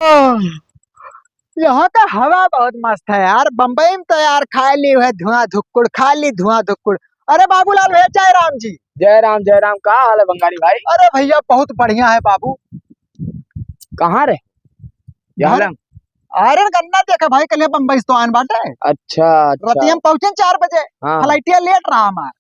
ओह, यहाँ का हवा बहुत मस्त है यार। बम्बई में तो यार खाली है धुआं धुक्कुड़, खाली धुआं धुक्कुड़। अरे बाबूलाल भैया, जय राम जी। जय राम। का हाल है बंगाली भाई? अरे भैया बहुत बढ़िया है बाबू। कहाँ रे? घर यालम। अरे गन्ना देखा भाई, कल बम्बई से तो आन बाटे। अच्छा अच्छा। रतिया में पहुंचे 4 बजे। हाँ फ्लाइटिया लेट रहा हमारा।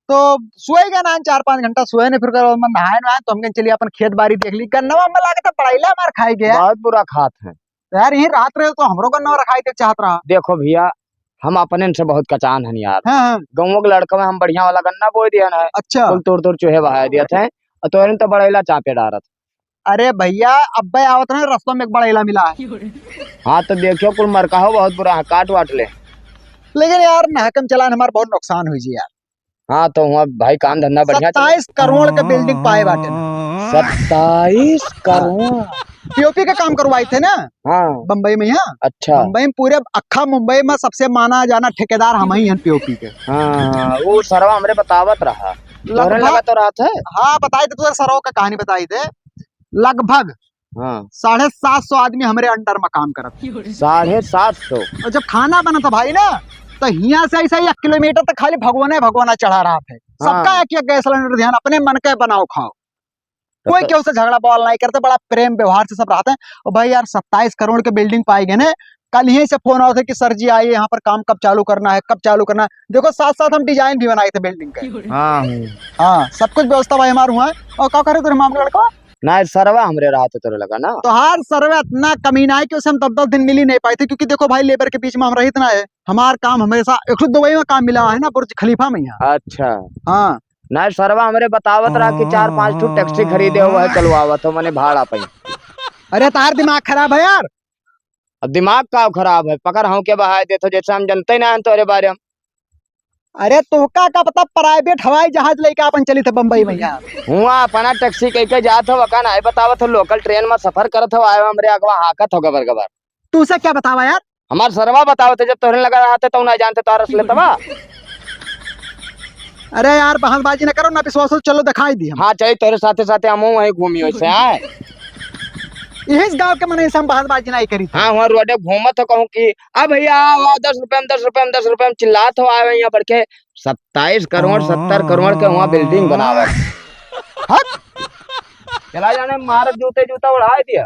तो सोए गए ना 4-5 घंटा सोए ने, फिर नहाए नहाए तो हम कहे चलिए अपन खेत बाड़ी देख ली। गन्ना में लागे तो पढ़ाई हमार खाई गया। बहुत बुरा खात है। तो यार यही रात रहे तो हमरो गन्ना रखाई देख चाहत रहा। देखो भैया, हम अपने से बहुत कचान हन यार। हाँ हाँ। गाँव के लड़का में हम बढ़िया वाला गन्ना बोए दिया है। अच्छा। कुल तोड़ तोड़ चूहे बहा दिया थे। और तोरे तो बड़ेला चापे डारत। अरे भैया अब आवत रहे रास्ता में एक बड़ा इला मिला है। हाँ तो देखियो, कुल मरका हो बहुत बुरा है, काट वाट ले। लेकिन यार नाहकम चलान हमारा बहुत नुकसान हुई जी यार। हाँ तो वहाँ भाई काम धंधा बढ़िया 27 करोड़ के बिल्डिंग पाए बाटे ना। 27 करोड़? पीओपी का काम करवाए थे ना हाँ। बम्बई में। यहाँ अच्छा। बम्बई में पूरे अक्खा मुंबई में सबसे माना जाना ठेकेदार हम ही हैं पीओपी के। हाँ वो सरवा हमरे बतावत रहा। तोरे लगा तो रात है। हाँ बताई थे, तुझे सरों का कहानी बताई थे। लगभग हाँ 750 आदमी हमारे अंडर में काम करते। 750। और जब खाना बना था भाई ना, तो यहाँ से ऐसा ही 1 किलोमीटर तक खाली भगवाना चढ़ा रहा था। सबका एक एक गैस सिलेंडर ध्यान, अपने मन के बनाओ खाओ। कोई क्यों से झगड़ा बवाल नहीं करते, बड़ा प्रेम व्यवहार से सब रहते हैं। और भाई यार 27 करोड़ के बिल्डिंग पाई गए ना। कल यहीं से फोन आया था कि सर जी आइए यहाँ पर काम कब चालू करना है, कब चालू करना है। देखो साथ साथ हम डिजाइन भी बनाए थे बिल्डिंग के। हाँ हाँ सब कुछ व्यवस्था भाई हमारा हुआ है। और क्या करे तेरे मामला लड़का? ना सरवा हमरे रात तोरे लगा ना। तो हर सर्वे इतना कमीना है कि उसे हम 10-10 दिन मिल ही नहीं पाए थे, क्योंकि देखो भाई लेबर के बीच में हम रहित ना है। हमारा काम हमेशा 102 में काम मिला है ना, बुर्ज खलीफा में यहाँ। अच्छा। हाँ ना सरवा हमरे बतावत रहा कि 4-5 ठू टैक्सी खरीदे हुआ है, चलवावत हो मने भाड़ा पे। अरे तार दिमाग खराब है यार। अब दिमाग का खराब है, पकड़ हम के बहाए देतो जैसे हम जनते ना तोरे बारे में। अरे तोहका का पता, प्राइवेट हवाई जहाज लेके अपन चली थे बम्बई में यार। हुआ अपना टैक्सी कह के जात हो, वकान आए बतावत हो, लोकल ट्रेन में सफर करत हो, आए हमरे अगवा हाकत हो गबर गबर। तू उसे क्या बतावा यार? हमार सरवा बतावत है, जब तोरे लगा रहा थे तो ना जानते तो रस लेतवा। अरे यार बहानबाजी ना करो ना, विश्वास हो चलो दिखाई दी हम। हाँ चाहिए तोरे साथे साथे हम वहीं घूमी वैसे आए। इस गांव के मने से हम बहानबाजी नहीं करी थी। हाँ वहाँ रोडे घूमत हो, कहूँ कि अब भैया 10 रुपए में 10 रुपए में 10 रुपए में चिल्लात हो, आए यहाँ बढ़ के 27 करोड़ 70 करोड़ के वहाँ बिल्डिंग बनावे। चला जाने मार जूते जूता उड़ा दिया।